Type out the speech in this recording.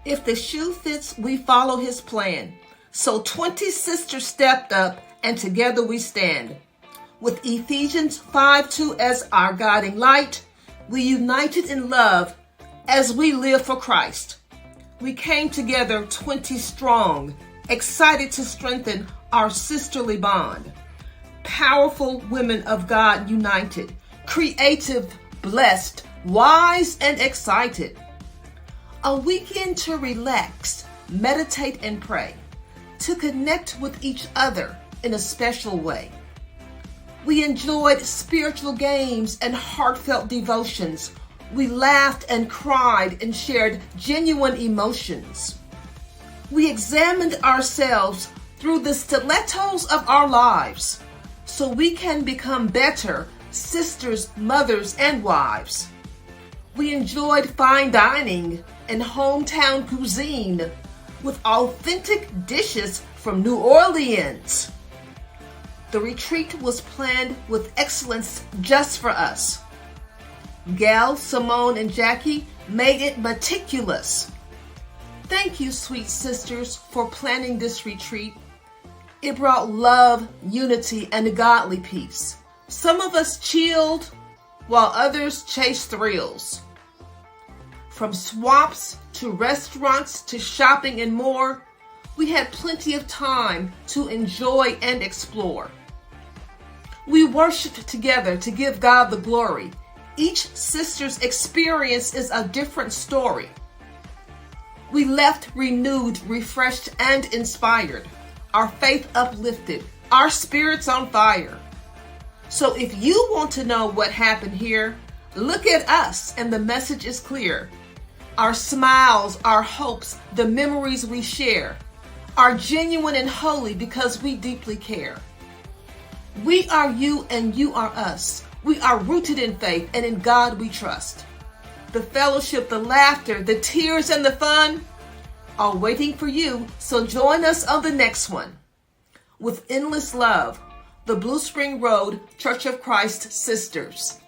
If the shoe fits, we follow his plan. So 20 sisters stepped up, and together we stand. With Ephesians 5:2 as our guiding light, we united in love as we live for Christ. We came together 20 strong, excited to strengthen our sisterly bond. Powerful women of God united, creative, blessed, wise, and excited. A weekend to relax, meditate, and pray, to connect with each other in a special way. We enjoyed spiritual games and heartfelt devotions. We laughed and cried and shared genuine emotions. We examined ourselves through the stilettos of our lives so we can become better sisters, mothers, and wives. We enjoyed fine dining and hometown cuisine with authentic dishes from New Orleans. The retreat was planned with excellence just for us. Gal, Simone, and Jackie made it meticulous. Thank you, sweet sisters, for planning this retreat. It brought love, unity, and godly peace. Some of us chilled, while others chased thrills. From swamps to restaurants to shopping and more, we had plenty of time to enjoy and explore. We worshiped together to give God the glory. Each sister's experience is a different story. We left renewed, refreshed, and inspired. Our faith uplifted, our spirits on fire. So if you want to know what happened here, look at us and the message is clear. Our smiles, our hopes, the memories we share are genuine and holy because we deeply care. We are you and you are us. We are rooted in faith and in God we trust. The fellowship, the laughter, the tears, and the fun are waiting for you, so join us on the next one. With endless love, the Blue Spring Road Church of Christ Sisters.